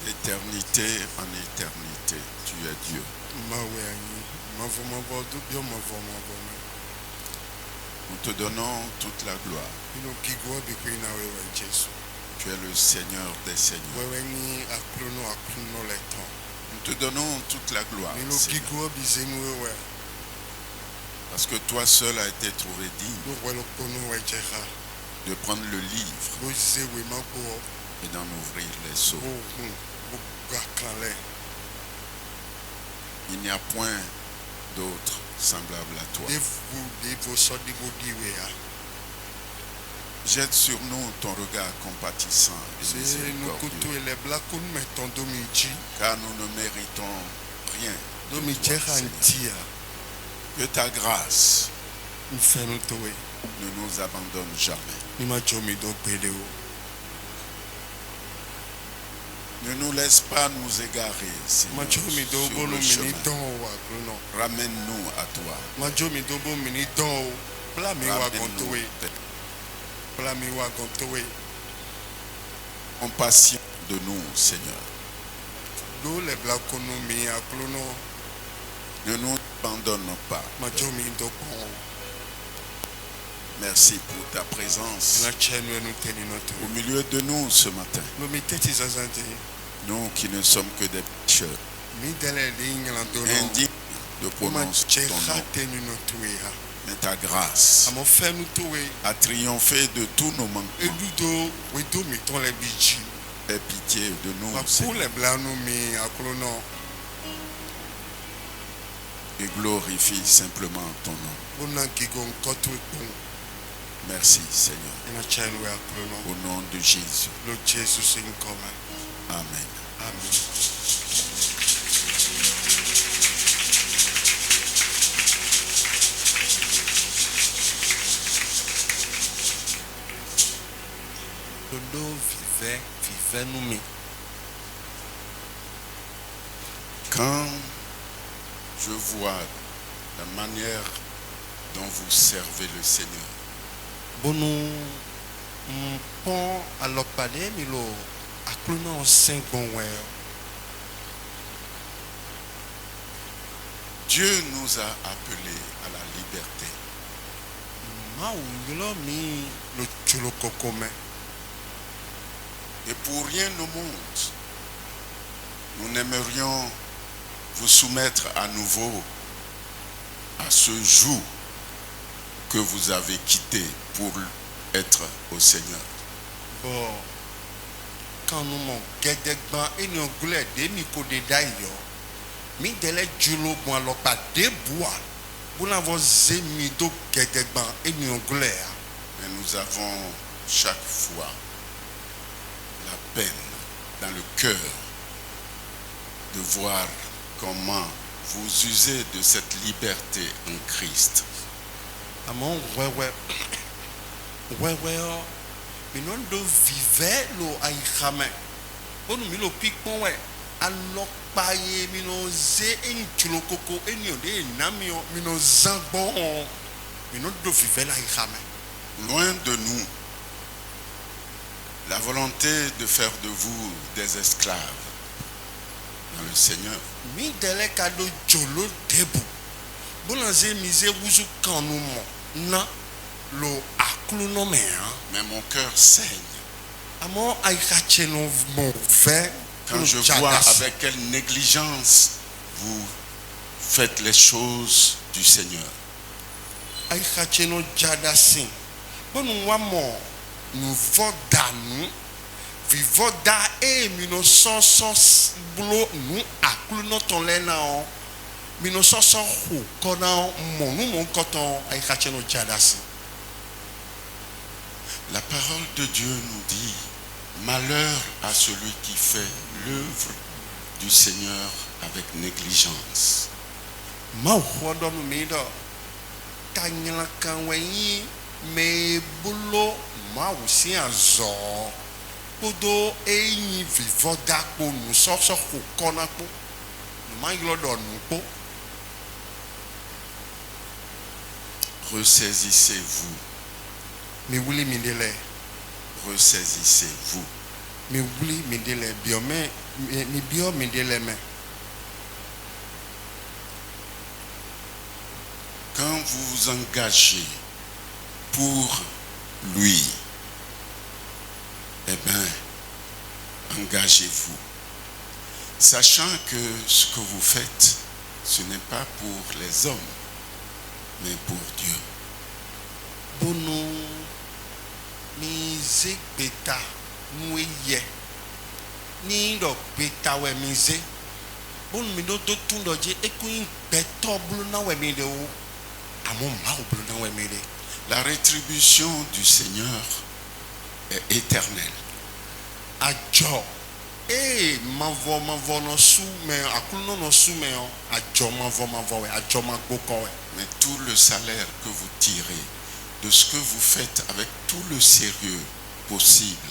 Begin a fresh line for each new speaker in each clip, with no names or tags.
D'éternité en éternité, tu es Dieu. Nous te donnons toute la gloire. Tu es le Seigneur des Seigneurs. Nous te donnons toute la gloire, Seigneur. Parce que toi seul as été trouvé digne de prendre le livre et d'en ouvrir les sceaux. Il n'y a point d'autre semblable à toi. Jette sur nous ton regard compatissant et miséricordieux, car nous ne méritons rien de toi, Seigneur. Que ta grâce ne nous abandonne jamais. Ne nous laisse pas nous égarer, Seigneur, sur le chemin. Ramène-nous à toi. Ramène-nous. Compassion de nous, Seigneur. Ne nous abandonne pas. Merci pour ta présence au milieu de nous ce matin. Nous qui ne sommes que des pécheurs, indignes de prononcer ton nom. Mais ta grâce a triomphé de tous nos manquements. Aie pitié de nous, Seigneur. Et glorifie simplement ton nom. Merci, Seigneur. Au nom de Jésus. Amen. Quand je vois la manière dont vous servez le Seigneur, Dieu nous a appelés à la liberté. Et pour rien au monde, nous n'aimerions vous soumettre à nouveau à ce joug que vous avez quitté pour être au Seigneur.
Quand nous m'ont gardé et nous voulons des micros de d'ailleurs, mais de les julo bon alors pas de bois. Vous n'avez zémi do gardé et nous voulons.
Mais nous avons chaque fois la peine dans le cœur de voir comment vous usez de cette liberté en Christ.
Amon ouais. Mais non de vivre lo aïkhamé. On nous milo piquon ouais. Alors paye mino zé en tulokoko enio de namio mino zambon. Mais non de vivre l'aïkhamé.
Loin de nous la volonté de faire de vous des esclaves dans le Seigneur.
Mi dele kado jolo debu. Bolanze mise wuzu kanoumo. Na lo akluno me.
Mais mon cœur saigne.
Amo aïkacheno mon fait.
Quand je vois avec quelle négligence vous faites les choses du Seigneur.
Aïkacheno jadasin. Bon wamo nous vodanou. Vivoda e 1900 blo nous akluno ton lena on 1900 hu kona mon coton aïkacheno jadasin.
La parole de Dieu nous dit: malheur à celui qui fait l'œuvre du Seigneur avec négligence.
Ma hodo no mido kanyala kanwenyi me bulo ma usi azo podo eyin vivoda po nu so ko kona po ma ylodo nu po.
Ressaisissez-vous.
Mi wuli mi dele.
Ressaisissez-vous.
mi wuli mi de le biome mi bio mi de le me.
Quand vous vous engagez pour lui, eh bien, engagez-vous. Sachant que ce que vous faites, ce n'est pas pour les hommes, mais pour Dieu.
Bono mi ze beta nuye ni do beta we mi ze bono mi do tundo je ekuin beto blu na we mi de o amo ma o blu na we mi de.
La rétribution du Seigneur est éternelle.
Ajo mavo no su me akuno no su me o ajo mavo we ajo ma gboko we.
Mais tout le salaire que vous tirez de ce que vous faites avec tout le sérieux possible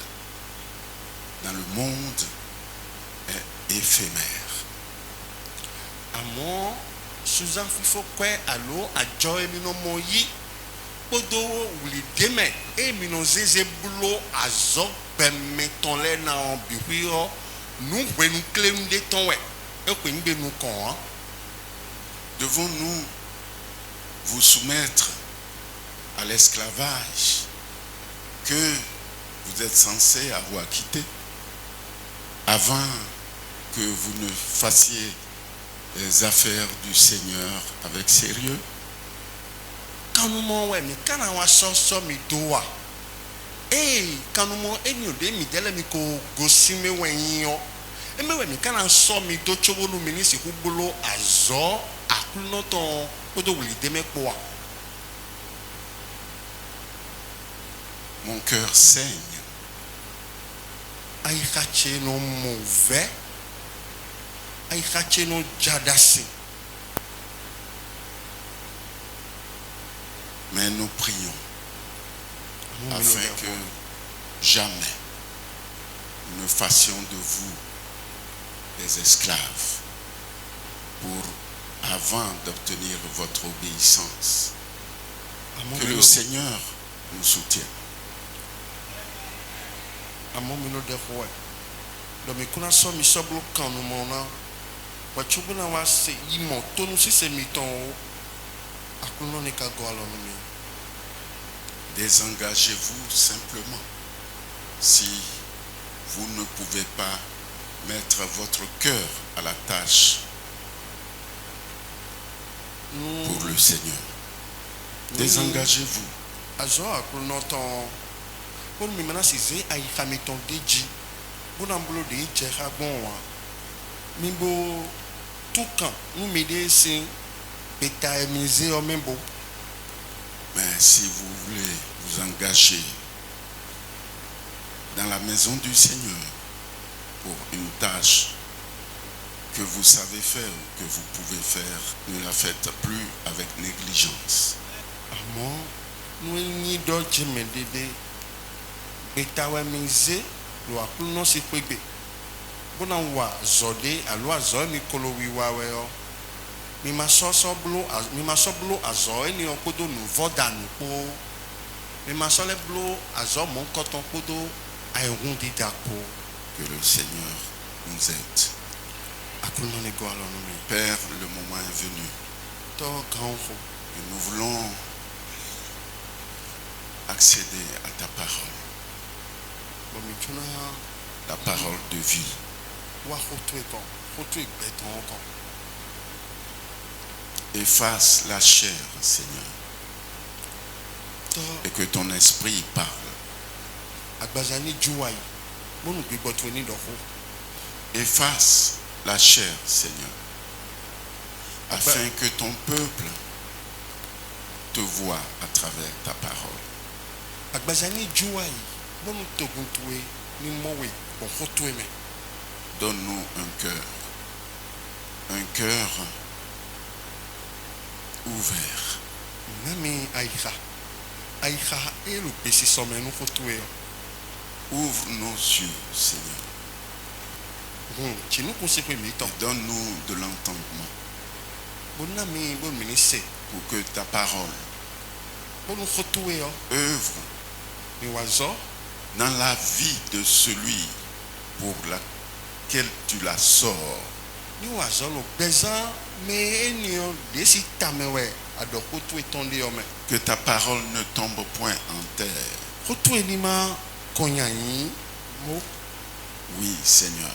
dans le monde est éphémère.
Amo Susan fifo kwe alo ajo emi no moyi podo wuli deme emi no zeze bulo azo bemeton le na biwio nu gbenu klem de ton we ekwe ngbe nu kon.
Devons-nous vous soumettre à l'esclavage que vous êtes censé avoir quitté avant que vous ne fassiez les affaires du Seigneur avec sérieux?
Kanumo we mi kana wa so mi doa kanumo eni ode mi dele mi ko gosime wenyin o eme we mi kana so mi do chobonu mi ni si kubulo azo akuno ton odo wuli deme po a.
Mon cœur saigne.
Aikache no mauvais, aikache no jadasi.
Mais nous prions afin que jamais nous ne fassions de vous des esclaves pour avant d'obtenir votre obéissance. Que le Seigneur nous soutienne.
Amo mi no de hoe do mi kuna so mi soblo kan no mo na wa chubu na wa se imo to no se mi ton akuno ni ka go alo no mi.
Désengagez-vous simplement si vous ne pouvez pas mettre votre cœur à la tâche pour le Seigneur. Désengagez-vous.
Azo akuno ton pour mi mana si ze ai kamiton deji bona mbolo de je ha bon wa mi bo tukan nu mi de sin beta emize o membo.
Mais si vous voulez vous engager dans la maison du Seigneur pour une tâche que vous savez faire ou que vous pouvez faire, ne la faites plus avec négligence.
Amo nu ni do je me dede beta we mize lo akuno si pegbe bona wa zode alo azo mi kolo wiwa we o mi ma so blo azo eni okodo nu voda nu po mi ma so le blo azo mon koton kodo ayun di dapo.
Que le Seigneur nous aide.
Akuno ne go alo no mi
Père, le moment est venu
to ganho
et nous voulons accéder à ta parole,
bo mi tuna
la parole de vie.
wa hotu beton ko
Efface la chair, Seigneur,
to
et que ton esprit parle.
agbazani juwai bonu gbigbo to ni do ho
Efface la chair, Seigneur, afin que ton peuple te voie à travers ta parole.
agbazani juwai bonu toguntuwe ni mowe bo hotu me.
Donne-nous un cœur ouvert.
Nami aïcha et le péché sommet nous faut tuer.
Ouvre nos yeux, Seigneur.
Tu nous conseilles le temps.
Donne-nous de l'entendement
Bon ami, bon ministre.
pour que ta parole
Bon nous faut tuer.
œuvre
Mais oiseau
dans la vie de celui pour laquelle tu la sors.
Ni wa zolo beza me enio desi tamewe adoko tu etonde yome.
Que ta parole ne tombe point en terre.
Kotu enima konyanyi mo
Oui, Seigneur.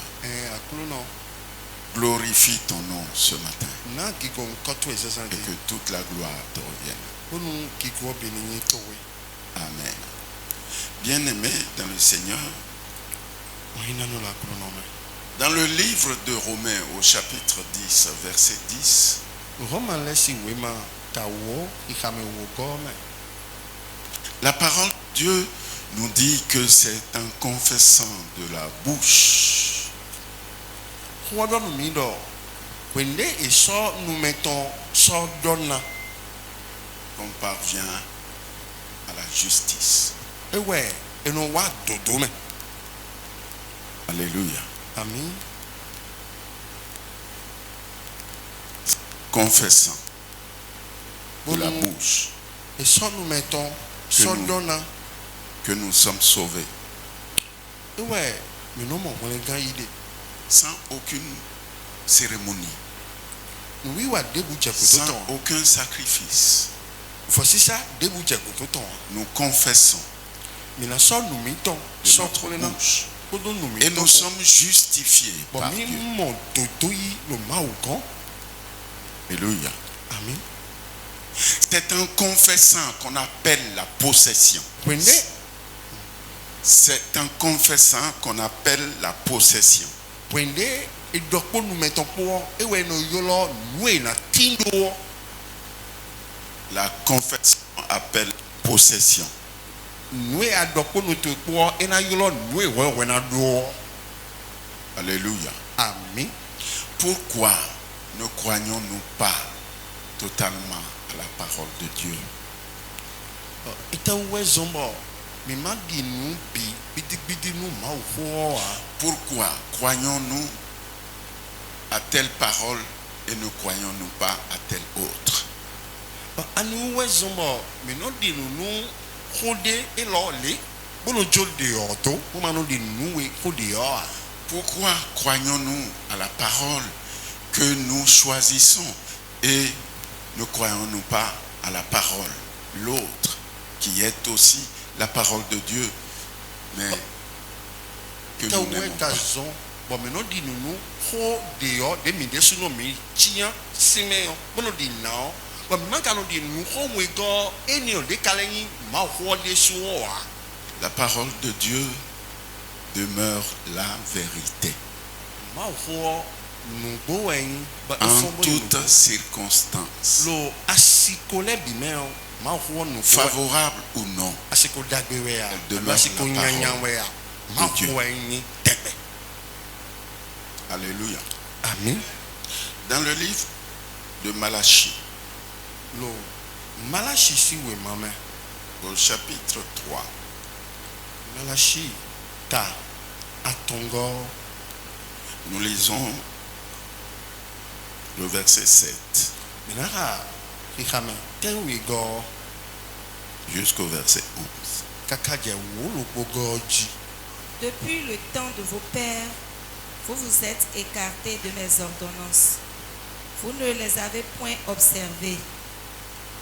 akluno
Glorifie ton nom ce matin.
na gigo kotu
Et
ezazandi.
que toute la gloire te revienne.
Onu gigo benini towe.
Amen. Bien-aimés dans le Seigneur,
Ohina no la kronome.
dans le livre de Romains au chapitre 10, verset 10,
Roma lesi wema tawo ikame wo gome.
la parole de Dieu nous dit que c'est en confessant de la bouche
Kwa no mido. Wende eso numeton so donna.
qu'on parvient à la justice.
Ewe eno wa dodome.
Alléluia.
Amen.
Confessant de la
Bonu
bouche
eso numeton so
nous-
donna.
que nous sommes sauvés
Ewe minomo wenga ide.
sans aucune cérémonie,
Nwi wa debu
sans
jekototon.
aucun sacrifice.
Fosisa debu jekototon.
Nous confessons
Mina so numiton
de
so
notre
kolena.
bouche
Kodo
et
numiton.
nous sommes justifiés
Bon
par
mi
Dieu.
mo dodo yi lo ma o kan.
Alléluia.
Amen.
C'est en confessant qu'on appelle la possession.
Wende
C'est en confessant qu'on appelle la possession.
wende edokpo numeton po ewe no yolo nwe na tindo.
La confession appelle possession.
Nwe adokpo no to po ena yolo nwe we na do.
Alléluia.
Amen.
Pourquoi ne croyons-nous pas totalement à la parole de Dieu?
Itan we zombo mi ma di nu bi bidigbidi nu ma o fo a.
Pourquoi croyons-nous à telle parole et ne croyons-nous pas à telle autre?
Anu we zombo mi no di nu khode e lo le bono jol de oto mo ma no di nu we khode o a.
Pourquoi croyons-nous à la parole que nous choisissons et ne croyons-nous pas à la parole, l'autre, qui est aussi la parole de Dieu, mais que
Ta
nous
we
n'aimons
ta
pas?
zon bo mi no di nu khode o de mi de su no mi chia sime o bono di na o bo mi ma ka no di nu kho we go eni o de kaleni ma ho de su o a.
La parole de Dieu demeure la vérité
Ma ho nu go en ba
en toutes circonstances,
lo asiko le bi me o ma ho nu fo
favorable ou non.
asiko dagbe we a
demeure
asiko
la parole
nyanya we a ma
de Dieu.
ho en tebe.
Alléluia.
Amen.
Dans le livre de Malachie,
Lo Malachi si we mame.
au chapitre 3,
Malachi ta atongo
nous lisons le verset 7
minaka ikame tenwi go
jusqu'au verset 11.
kakaje wulu bogoji.
Depuis le temps de vos pères, vous vous êtes écartés de mes ordonnances. Vous ne les avez point observées.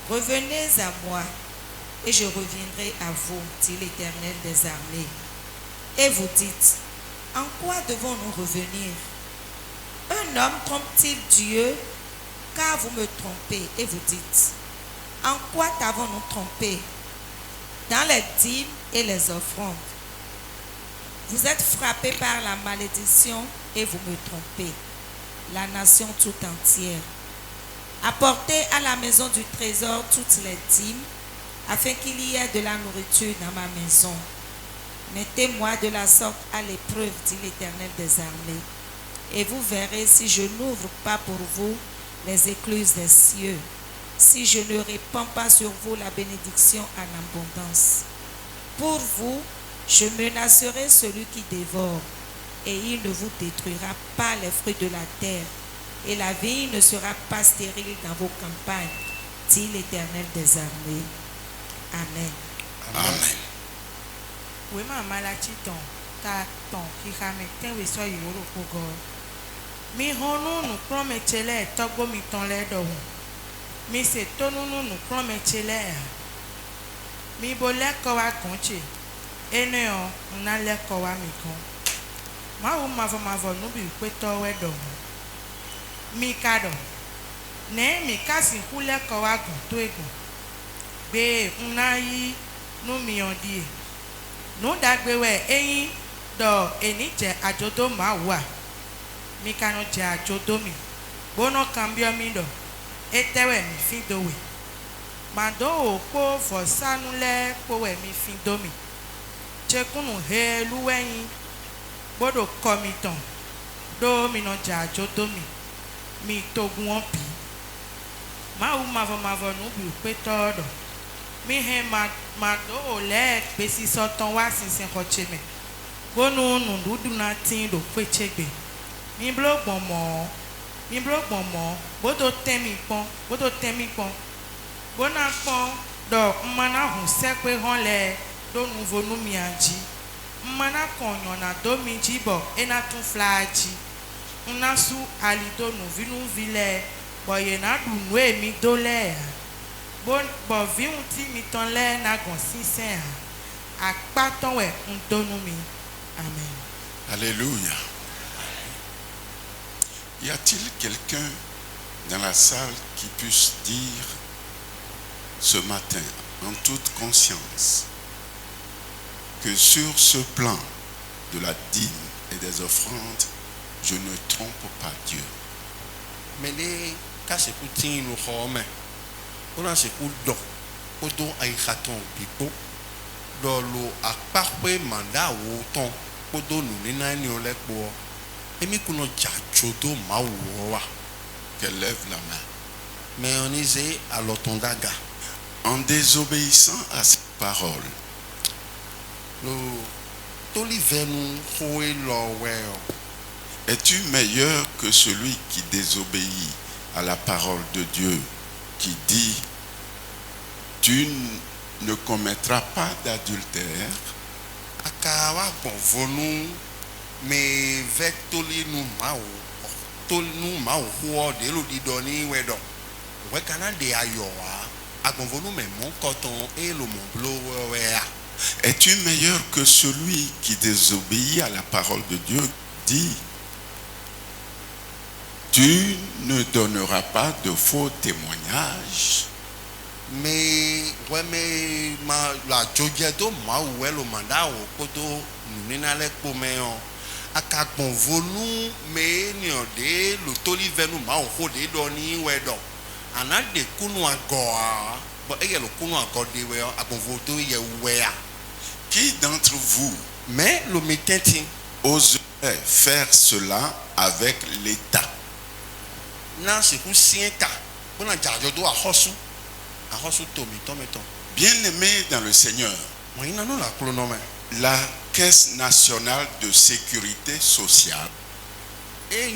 Revenez à moi, et je reviendrai à vous, dit l'Éternel des armées. Et vous dites, en quoi devons-nous revenir? Un homme trompe-t-il Dieu? Car vous me trompez, et vous dites, en quoi t'avons-nous trompé? Dans les dîmes et les offrandes. Vous êtes frappés par la malédiction et vous me trompez, la nation tout entière. Apportez à la maison du trésor toutes les dîmes, afin qu'il y ait de la nourriture dans ma maison. Mettez-moi de la sorte à l'épreuve, dit l'Éternel des armées, et vous verrez si je n'ouvre pas pour vous les écluses des cieux, si je ne répands pas sur vous la bénédiction en abondance. Pour vous, je menacerai celui qui dévore, et il ne vous détruira pas les fruits de la terre, et la vigne ne sera pas stérile dans vos campagnes, dit l'Éternel des armées. Amen.
Amen.
Oui, ma Malachi ton. ka tɔn xixame te we sɔ yi woro kpogɔ mi hɔnu nukplɔmetse lɛ tɔgbomitɔ lɛ dɔ ho mi se tonunu nukplɔmetse lɛ mi bo lɛ kɔ wa gɔntse ene yɔ na lɛ kɔ wa mi gɔn mawu mavɔmavɔ nubi kpetɔ wɛ dɔ ho mi ka dɔ ne mi ka si ku lɛ kɔ wa gɔn to egɔn gbe ŋuna yi nu miɔ die nudagbe wɛ eyin dɔ eni dze adzodo mawua mi ka no dze adzodo mi gbɔnɔ kan biɔ mi dɔ ete wɛ mi fi do wɛ ma do o kpo vɔsanu lɛ kpo wɛ mi fi do mi tsekunu he lu wɛyin gbɔdo kɔ mi tɔn do mi nɔ dze adzodo mi togun wɔn bi mawu mavɔmavɔ nubi kpetɔ dɔ mi he ma do o lɛ gbesi sɔtɔn wa sinsin xɔtse me gbɔnu nuɖuɖu na ti do kpetsegbe mi blo gbɔmɔ gbodo tɛ mi kpɔn gbɔna kpɔn dɔ mmana hu sɛkpe hɔn lɛ do nuvo nu mia dzi mmana kɔnyɔna do mi dzi bɔ ena tun fla dzi una su ali do nuvi lɛ bɔ yena ɖu nue mi do lɛ bɔ vi ŋuti mi tɔn lɛ na gɔn sisɛn akpatɔ wɛ ŋdonu mi amen.
Alléluia. Y a-t-il quelqu'un dans la salle qui puisse dire ce matin, en toute conscience, que sur ce plan de la dîme et des offrandes, je ne trompe pas Dieu?
Mais les cas c'est pour tenir nous hommes. On a c'est pour do. Pour do ay khaton pipo. Do lo akpakwe manda wo ton. Pour do nous ni na ni olek bo. Emi kuno jajodo mawo.
Qu'elle lève la main.
Mais on disait à l'otondaga.
En désobéissant à ses paroles, es-tu meilleur que celui qui désobéit à la parole de Dieu, qui dit tu ne commettras pas d'adultère?
Akawa bonvonu me vetoli nu mao tol nu mao ho de lo di doni wedo we kana de ayowa agonvonu me mon coton et le mon blo wea.
Es-tu meilleur que celui qui désobéit à la parole de Dieu, dit tu ne donneras pas de faux témoignages?
Mais ouais mais ma la jogedo ma ou le mandat au kodo nina le pomeo akagbon vonu me ni ode lo toli venu ma o de doni wedo ana de kunu agoa bo eye lo kunu agode we agbon voto ye wea.
Qui d'entre vous
mais le metenti
oserait faire cela avec l'État?
Na se ku sienka bona jajodo ahosu
Bien-aimé dans le Seigneur, la Caisse nationale de sécurité sociale est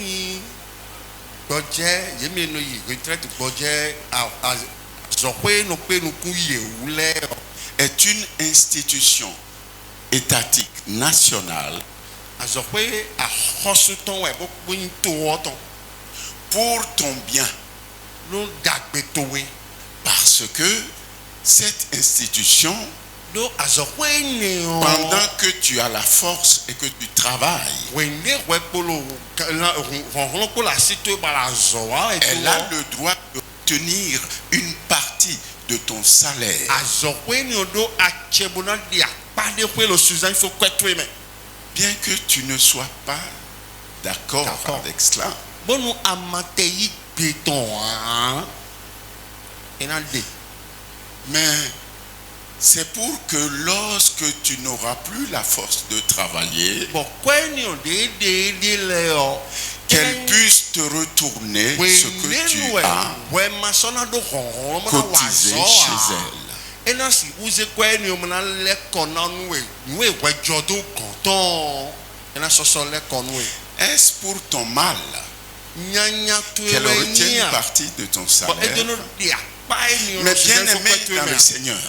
une institution étatique nationale pour ton bien. Parce que cette institution, pendant que tu as la force et que tu travailles, elle a le droit de tenir une partie de ton salaire. Bien que tu ne sois pas d'accord avec cela, mais c'est pour que lorsque tu n'auras plus la force de travailler, qu'elle puisse te retourner ce que tu as cotisé chez elle. Est-ce pour ton mal qu'elle retient une partie de ton salaire? Mais bien aimé dans le Seigneur,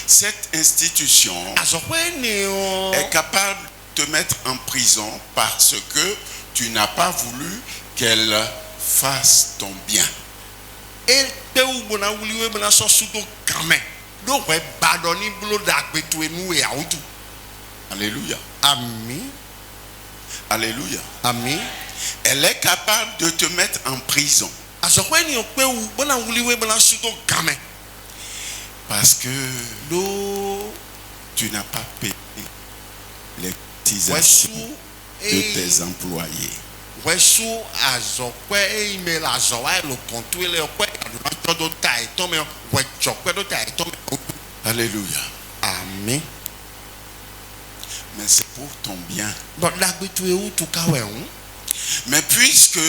Cette institution
azɔƒe ne o
est capable de te mettre en prison parce que tu n'as pas voulu qu'elle fasse ton bien.
ekpe wu bona wuliwe bona sɔsu do game do wɔ ba dɔ ni bolo da agbetu enu yawo tu.
Alléluia.
Ami.
Alléluia.
Ami.
Elle est capable de te mettre en prison.
Azɔƒe ne o kpe wu bona wuliwe bona su do game.
Parce que
Do
tu n'as pas payé les cotisations de tes employés.
wɛsu azɔƒe eyime le azɔwa le kɔntu le ɔkpɛ aɖumatɔ do ta etɔme wɛtsɔkpɛ do ta etɔme.
Alléluia.
Ami.
Mais c'est pour ton bien.
Bɔn dagbetu ewu tu ka wɛ ŋu.
Mais puisque,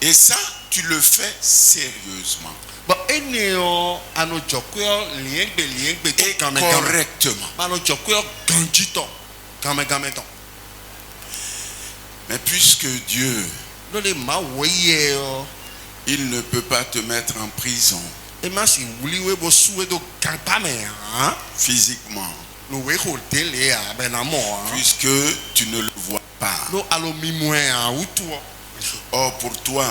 et ça, tu le fais sérieusement
Bɔn ene yɔ ano dzɔkɔe liegbe to
et
gamegame.
correctement.
Ano dzɔkɔe gandzitɔ gamegametɔ.
Mais puisque Dieu,
Do le ma wɔ yɛ yɔ.
il ne peut pas te mettre en prison
Ema si wuliwe bo suwe do gagba me hã.
physiquement,
No we ko dele a bena mɔ hã.
puisque tu ne le vois pas.
Do alo mimue hã wutu wɔ.
Or, pour toi,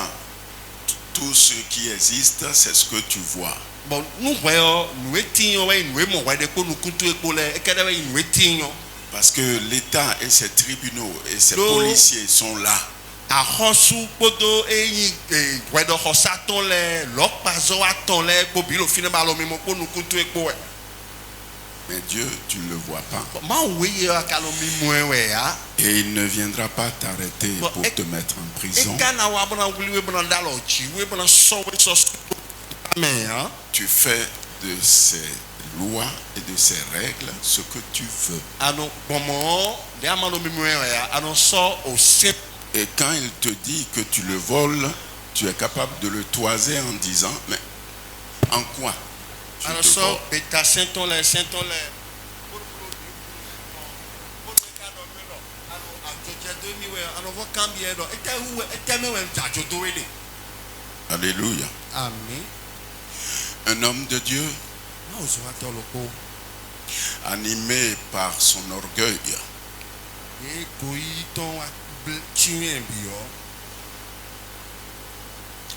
tout ce qui existe, c'est ce que tu vois.
Bon, nous voyons, nous étions, nous aimons, nous comptons, nous étions.
Parce que l'État et ses tribunaux et ses
Donc,
policiers sont là.
A Rosu, Podo, et Guedo Rosaton, l'Okpazo, Aton, Bobilo, finalement, même pour nous compter.
Mais Dieu, tu ne le vois pas.
Ma oui, à Kalomi, moi,
Et il ne viendra pas t'arrêter
Bon,
pour
et-
te mettre en
et
prison.
quand on a voulu, on a d'allogi, on a sauvé ce mais, hein.
Tu fais de ces lois et de ces règles ce que tu veux.
Alors, comment, les amants de mémoire, on sort au CEP.
Et quand il te dit que tu le voles, tu es capable de le toiser en disant, mais en quoi tu
Alors,
te voles?
sort, Beta Saint-Olé, Saint-Olé.
Alléluia.
Amen.
Un homme de Dieu animé par son orgueil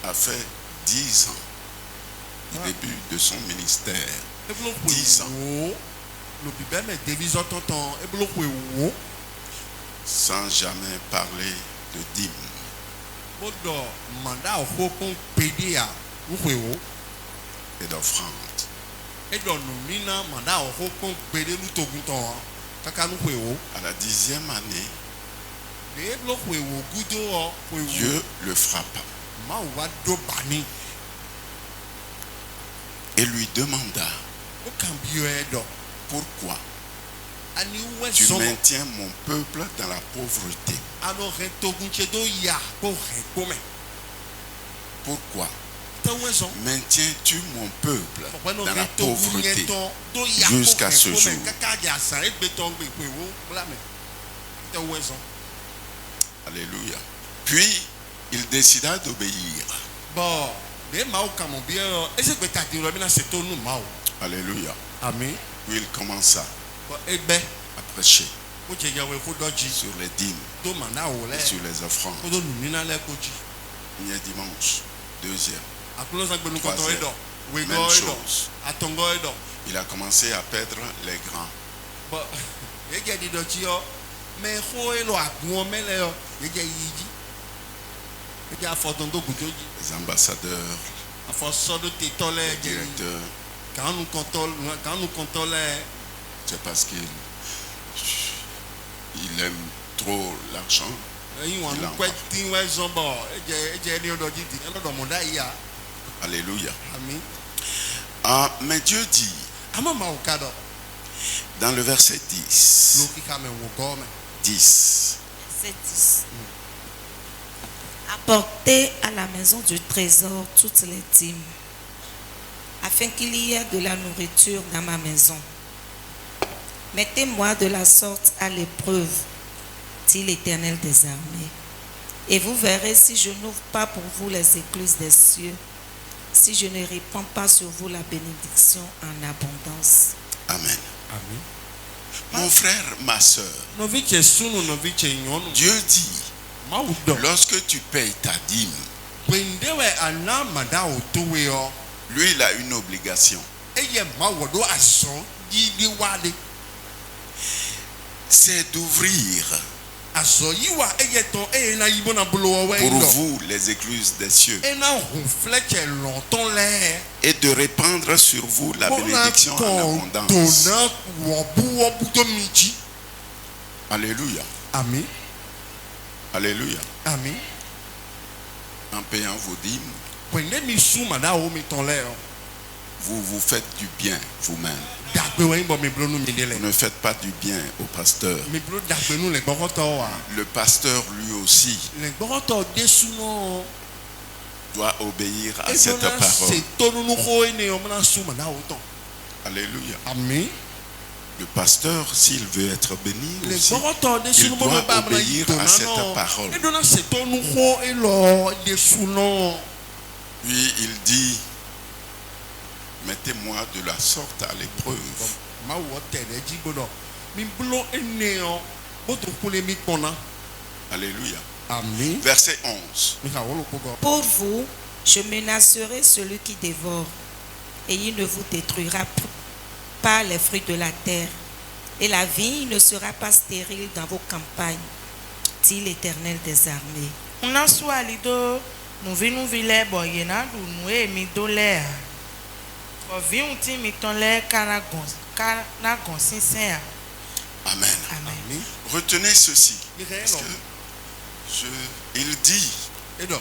a fait 10 ans au début de son ministère. 10 ans sans jamais parler de dîme. Et d'offrande. À la 10e année, Dieu le frappa et lui demanda, pourquoi tu maintiens mon peuple dans la pauvreté? Pourquoi maintiens-tu mon peuple dans la pauvreté jusqu'à ce jour? Alléluia. Puis il décida d'obéir. Alléluia.
Amen.
Puis il commença à prêcher sur les dîmes et sur les offrandes. Premier dimanche, deuxième, même chose. Il a commencé à perdre les grands. Les ambassadeurs, les directeurs, c'est parce qu'il aime trop l'argent. Alléluia. Ah, mais Dieu dit dans le verset 10, 10,
Verset 10. Apportez à la maison du trésor toutes les dîmes, afin qu'il y ait de la nourriture dans ma maison. Mettez-moi de la sorte à l'épreuve, dit l'Éternel des armées, et vous verrez si je n'ouvre pas pour vous les écluses des cieux, si je ne répands pas sur vous la bénédiction en abondance.
Amen.
Amen.
Mon frère, ma soeur,
Novi che sunu novi che nyonu.
Dieu dit,
Maudo.
lorsque tu payes ta dîme,
Wendewe ana mada otowe o.
lui, il a une obligation.
Eye mawodo aso yidi wale.
C'est d'ouvrir
Aso yiwa eye ton eye na yibo na bulo wa
pour
ilo.
vous les écluses des cieux
Ena hunfleche lonton le.
et de répandre sur vous la bénédiction en abondance.
Tona wobu to michi.
Alléluia.
Amen.
Alléluia.
Amen.
En payant vos dîmes,
Wende mi su mada o mi ton le o.
vous vous faites du bien vous-même.
Dagbe wa imbo mi blo nu mi dele.
Vous ne faites pas du bien au pasteur.
Mi blo dagbe nu le gbokoto wa.
Le pasteur, lui aussi,
Le gbokoto desu no.
doit obéir à cette parole.
C'est tonu nu ko ene o na su mada o ton.
Alléluia.
Amen.
Le pasteur, s'il veut être béni
Le
aussi,
gbokoto desu
il
no
doit
ba bla
obéir à cette parole.
E dona c'est tonu ko elo desu no.
Puis il dit, mettez-moi de la sorte à l'épreuve.
Ma wo tere ji gbodo. Mi blo ene o. Bo to kule mi pona.
Alléluia.
Amen.
Verset 11.
Mi ka wo lo pogo.
Pour vous, je menacerai celui qui dévore, et il ne vous détruira pas les fruits de la terre, et la vigne ne sera pas stérile dans vos campagnes, dit l'Éternel des armées.
Una swali do nu vi le bo yena du nu e mi do le a. Bo vi un ti mi ton le kana gon sinsen a.
Amen.
Amen.
Retenez ceci.
Mi ka
Parce
elo.
que il dit,
E do.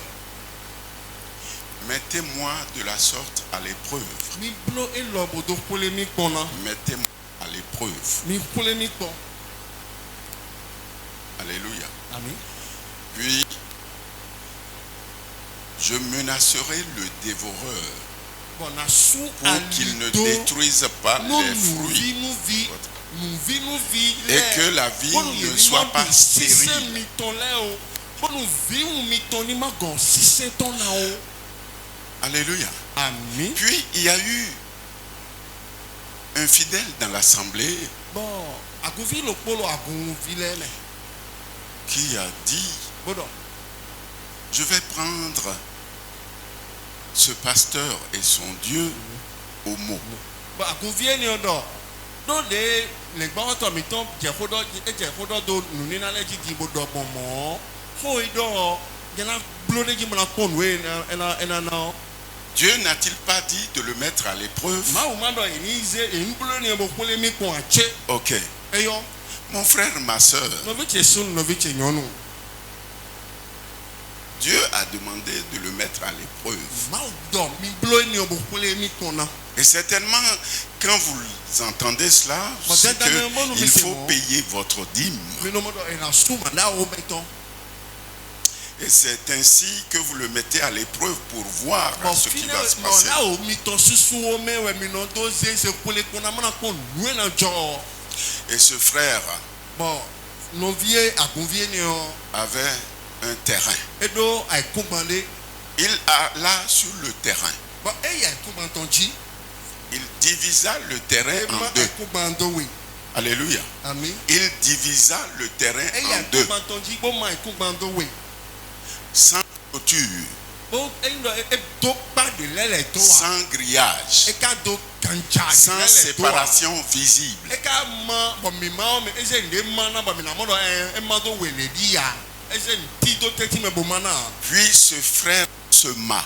mettez-moi de la sorte à l'épreuve.
Mi blo elo bo do kule mi pona.
Mettez-moi à l'épreuve.
Mi kule mi pon.
Alléluia.
Amen.
Puis, je menacerai le dévoreur
Bon na su
pour qu'il ne détruise pas les fruits
nous vi
et que la vigne ne soit pas stérile. Alléluia.
Amen.
Puis, il y a eu un fidèle dans l'assemblée
Bon, agovi lo polo agovi lele.
qui a dit,
Bodo.
je vais prendre ce pasteur et son Dieu au mot.
Bon, agovi eni odo. Do de le gba to mi ton je fodo do nunina le ji bodo pomo. Fo ido jena blode ji mona kon we na na.
Dieu n'a-t-il pas dit de le mettre à l'épreuve? Ok. Mon frère, ma soeur, Dieu a demandé de le mettre à l'épreuve. Et certainement, quand vous entendez cela, c'est qu'il faut payer votre dîme. Et c'est ainsi que vous le mettez à l'épreuve pour voir ce qui va se passer. Et ce frère avait un terrain. Il alla sur le terrain. Il divisa le terrain en deux. Alléluia. Il divisa le terrain en deux. Sans clôture, sans grillage, sans séparation visible. Puis ce frère se mat.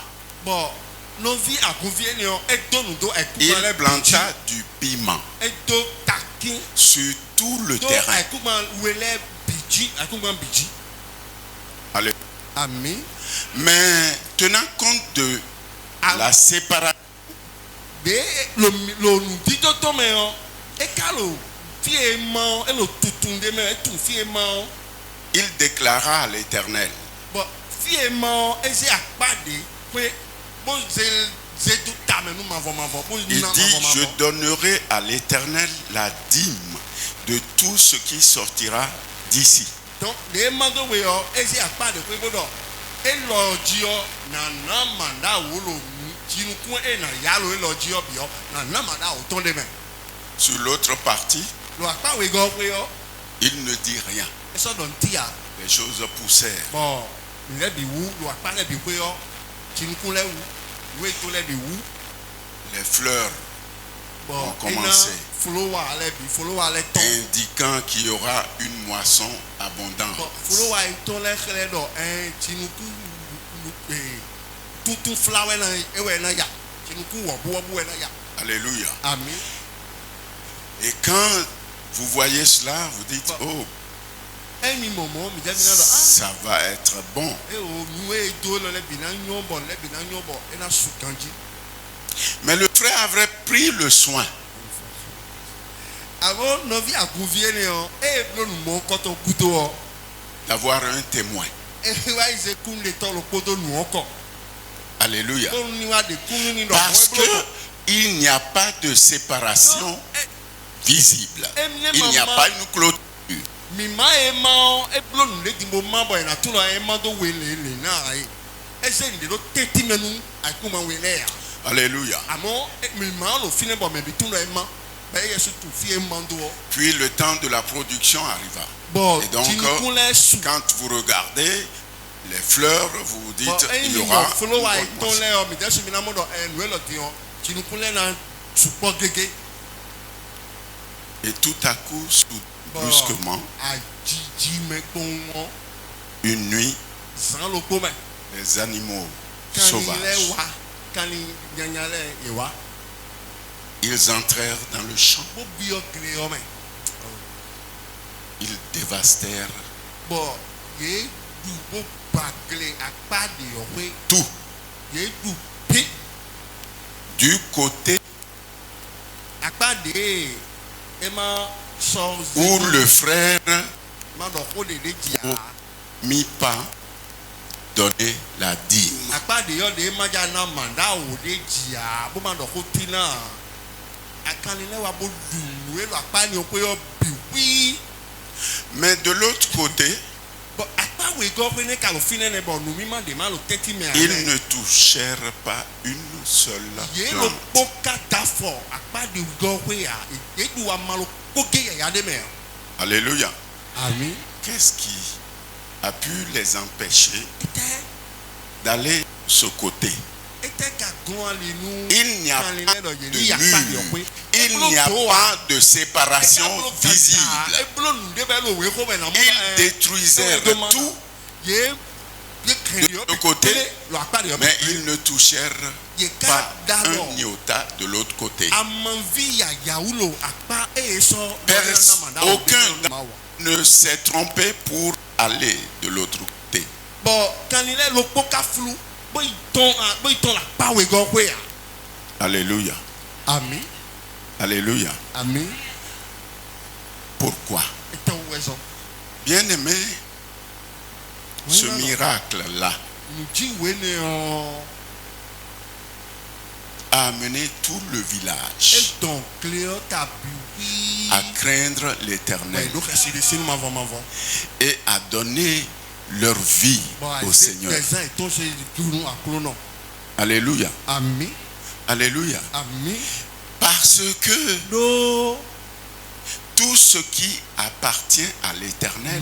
Il planta du piment sur tout le terrain. Alléluia.
Amen.
Mais tenant compte de la séparation, il déclara à l'Éternel, il dit, je donnerai à l'Éternel la dîme de tout ce qui sortira d'ici.
Donc, les mandos, et à pas de prébodo. Et l'ordio, n'a manda ou l'eau, qui nous coin et n'a yalo et l'ordio bio, n'a manda autant de mains.
Sur l'autre partie,
Lo akpa we go we yo.
il ne dit rien.
E so don tia.
Les choses poussèrent.
Bon, le bi wu, lo akpa le bi we yo. Chinukun le wu. We to le bi wu.
Les fleurs
Bon,
ont commencé,
flowa le ton.
indiquant qu'il y aura une moisson abondante.
Bon, flowa ton le khele do chinuku tout flower na ewe na ya. Chinuku wo bo na ya.
Alléluia.
Amen.
Et quand vous voyez cela, vous dites, oh,
Emi momo mi jemi na do
ça va être bon.
e o nuwe do le bina nyombo e na sukanji.
Mais le frère avait pris le soin
Avant novi aguvie ne o e blo nu mo koto kuto o
d'avoir un témoin.
e wa ize kun le to lo kodo nu oko.
Alléluia.
Ko ni wa de kun ni do
Parce qu'il n'y a pas de séparation visible. Il n'y a pas une clôture.
mi ma e ma e blo nu le dimbo ma boy na tuno e ma do wele le na ai. E se ndi do teti menu ai kuma wele ya.
Alléluia.
Amo mi ma lo fine bo me bi tuno e ma. Ba ye su tu fie mando.
Puis le temps de la production arriva.
Bon,
Et donc, quand vous regardez les fleurs, vous vous dites, il y aura une bonne moisson. Et tout à coup, brusquement, une nuit, les animaux sauvages, ils entrèrent dans le champ. Ils dévastèrent tout. Du côté où le frère mis pas donner la dîme. Mais de l'autre côté, ils ne touchèrent pas une seule plante. Alléluia. Qu'est-ce qui a pu les empêcher d'aller de ce côté? Il n'y a pas de mur, il n'y a pas de séparation visible. Ils détruisèrent tout de l'autre côté, mais ils ne touchèrent pas un iota de l'autre côté. Aucun ne s'est trompé pour aller de l'autre côté. Alléluia.
Amen.
Alléluia.
Amen.
Pourquoi? Bien aimé, ce miracle-là a amené tout le village à craindre l'Éternel et à donner leur vie au Seigneur. Alléluia.
Amen.
Alléluia.
Amen.
Parce que tout ce qui appartient à l'Éternel,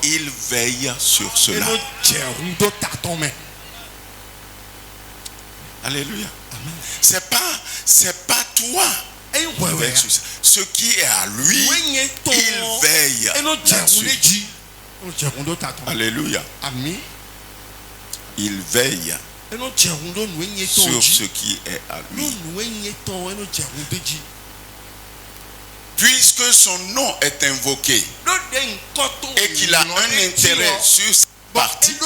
il veille sur cela. Alléluia. C'est pas toi. Ce qui est à lui, il veille là-dessus. Alléluia. Il veille sur ce qui est à lui. Puisque son nom est invoqué et qu'il a un intérêt sur cette partie,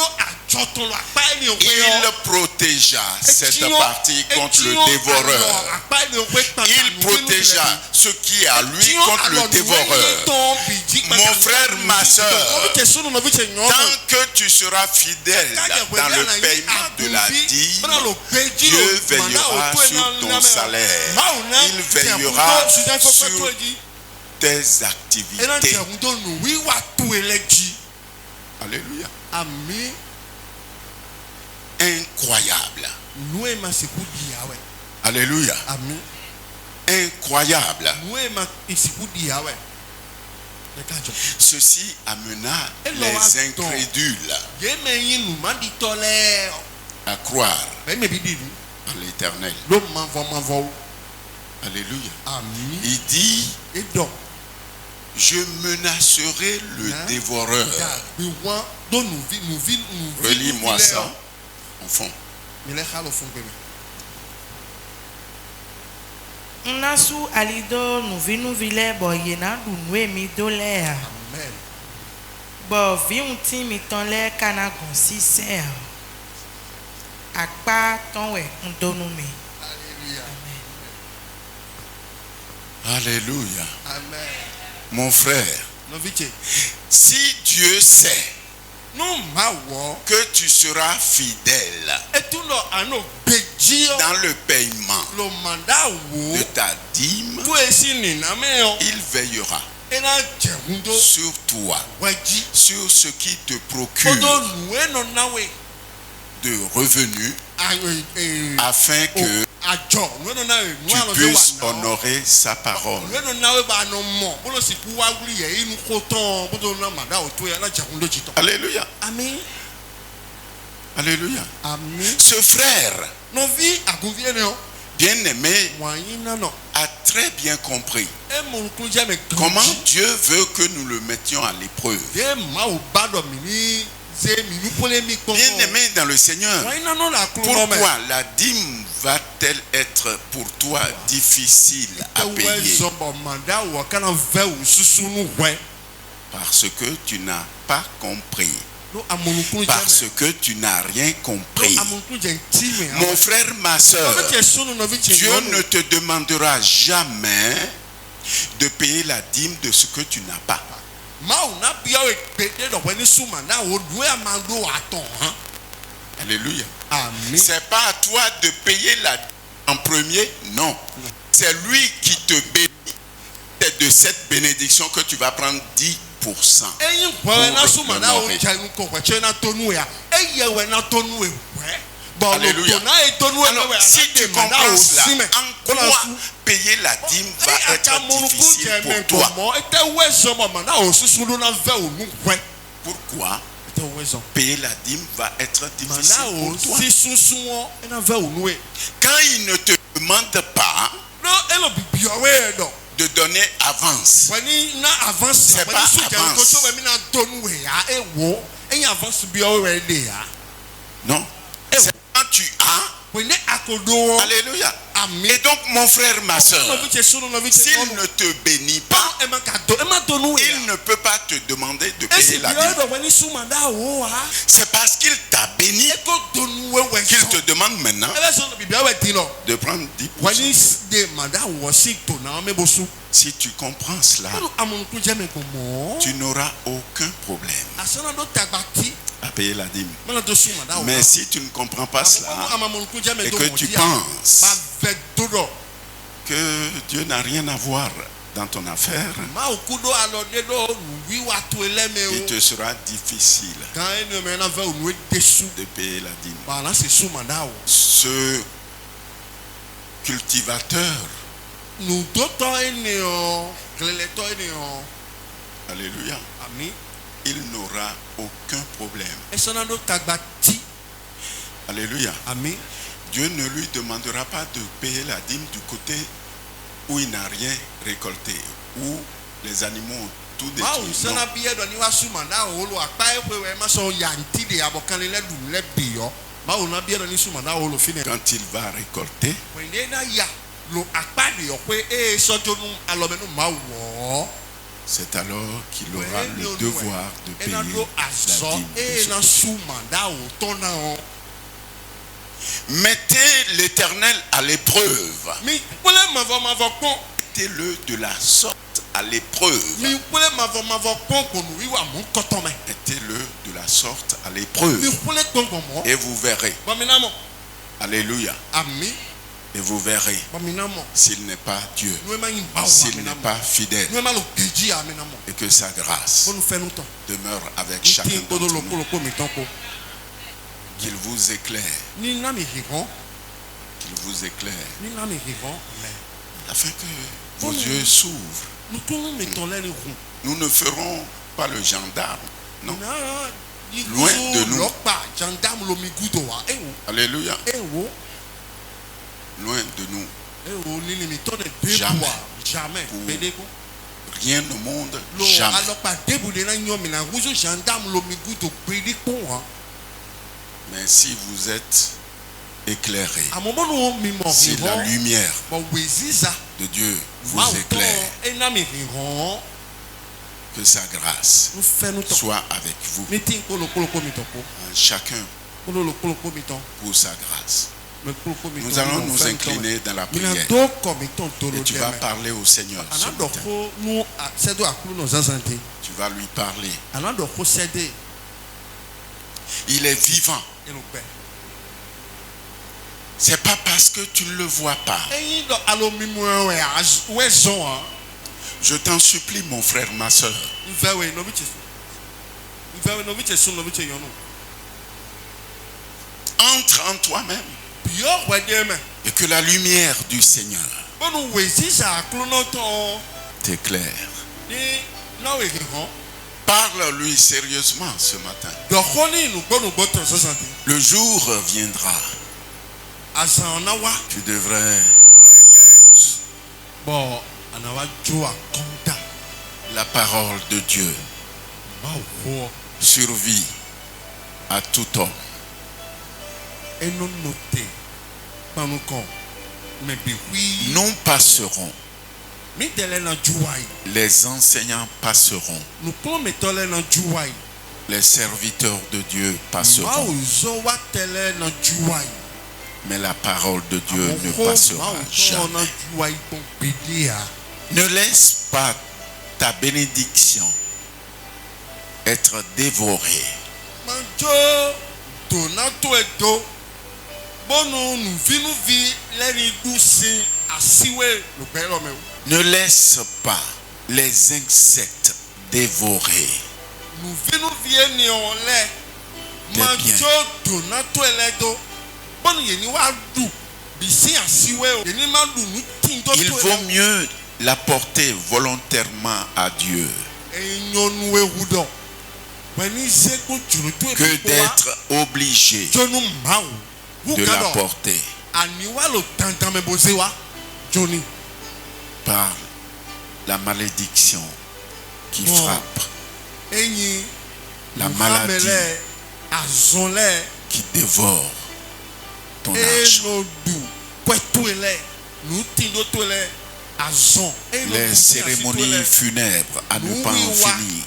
il protégea cette partie contre le dévoreur. Il protégea ce qui est à lui contre le dévoreur. Mon frère, ma soeur, tant que tu seras fidèle dans le paiement de la dîme, Dieu veillera sur ton salaire. Il veillera sur tes activités. Alléluia.
Amen.
Incroyable. Alléluia.
Amen.
incroyable.
Nous ma isiku dia ouais. Le kajo.
Ceci amena les incrédules
Yemeyin nous mandi tolé.
à croire
Mais me bididu.
en l'Éternel.
Lo mavo.
Alléluia.
Amen.
Il dit,
Et donc
je menacerai le dévoreur. Relis-moi ça, enfant.
Nasu alido nu vile bo yena du nwe mi do le.
Amen.
Bo vi un ti mi ton le kana gon si se. Akpa ton we ndonu mi.
Alléluia.
Alléluia.
Amen.
Mon frère, si Dieu sait que tu seras fidèle dans le paiement de ta dîme, il veillera sur toi, sur ce qui te procure de revenus, afin que tu puisses honorer sa parole. Alléluia.
Amen.
Alléluia.
Amen.
Ce frère bien-aimé a très bien compris comment Dieu veut que nous le mettions à l'épreuve. Bien-aimé dans le Seigneur, pourquoi la dîme va-t-elle être pour toi difficile à payer? Parce que tu n'as pas compris. Parce que tu n'as rien compris. Mon frère, ma soeur, Dieu ne te demandera jamais de payer la dîme de ce que tu n'as pas. Alléluia. C'est pas à toi de payer la dîme en premier, non. C'est lui qui te bénit. C'est de cette bénédiction que tu vas prendre 10%. Alléluia. Alors, si tu comprends cela, en quoi payer la dîme va être difficile pour toi? Pourquoi payer la dîme va être difficile pour toi? Quand il ne te demande pas de donner avance, c'est pas avance. Non. C'est quand tu as. Alléluia. Et donc, mon frère, ma soeur, s'il ne te bénit pas, il ne peut pas te demander de payer la dîme. C'est parce qu'il t'a béni qu'il te demande maintenant de prendre 10%. Si tu comprends cela, tu n'auras aucun problème à payer la dîme. Mais si tu ne comprends pas cela et que tu penses que Dieu n'a rien à voir dans ton affaire, il te sera difficile de payer la dîme. Ce cultivateur, alléluia, il n'aura aucun problème. Alléluia. Dieu ne lui demandera pas de payer la dîme du côté où il n'a rien récolté, où les animaux ont tout détruit. Quand il va récolter, c'est alors qu'il aura le devoir de payer la dîme. Mettez l'Éternel à l'épreuve. Mettez-le de la sorte à l'épreuve. Mettez-le de la sorte à l'épreuve. Et vous verrez. Alléluia. Et vous verrez s'il n'est pas Dieu, s'il n'est pas fidèle, et que sa grâce demeure avec chacun d'entre nous. Qu'il vous éclaire. Qu'il vous éclaire. afin que vos yeux s'ouvrent. Nous ne ferons pas le gendarme. Non. Loin de nous. Alléluia. Loin de nous. Jamais. Pour rien au monde, jamais. Mais si vous êtes éclairé, si la lumière de Dieu vous éclaire, que sa grâce soit avec vous, chacun pour sa grâce. Nous allons nous incliner dans la prière et tu vas parler au Seigneur ce matin. Tu vas lui parler. Il est vivant. C'est pas parce que tu ne le vois pas. Je t'en supplie, mon frère, ma soeur. Entre en toi-même. Et que la lumière du Seigneur t'éclaire. Parle-lui sérieusement ce matin. Le jour viendra. Tu devrais rendre compte. La parole de Dieu survit à tout homme. Nous passerons. Les enseignants passeront. Les serviteurs de Dieu passeront. Mais la parole de Dieu ne passera jamais. Ne laisse pas ta bénédiction être dévorée. Ne laisse pas les insectes dévorer tes biens. Il vaut mieux l'apporter volontairement à Dieu que d'être obligé de l'apporter par la malédiction qui frappe, la maladie qui dévore ton argent, les cérémonies funèbres à ne pas en finir.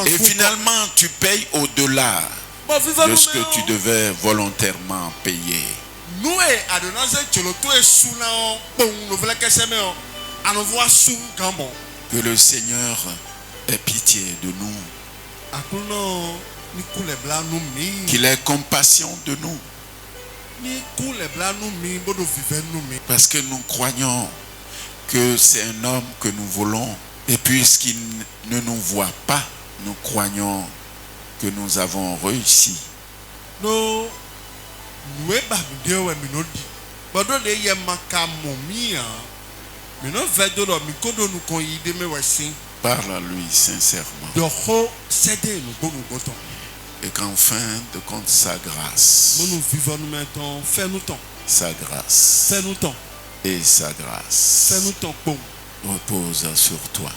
Et finalement, tu payes au-delà de ce que tu devais volontairement payer. Que le Seigneur ait pitié de nous. Qu'il ait compassion de nous. Parce que nous croyons que c'est un homme que nous voulons. Et puisqu'il ne nous voit pas, nous croyons que nous avons réussi. Parle à lui sincèrement. Et qu'en fin de compte, sa grâce. Sa grâce. Et sa grâce repose sur toi.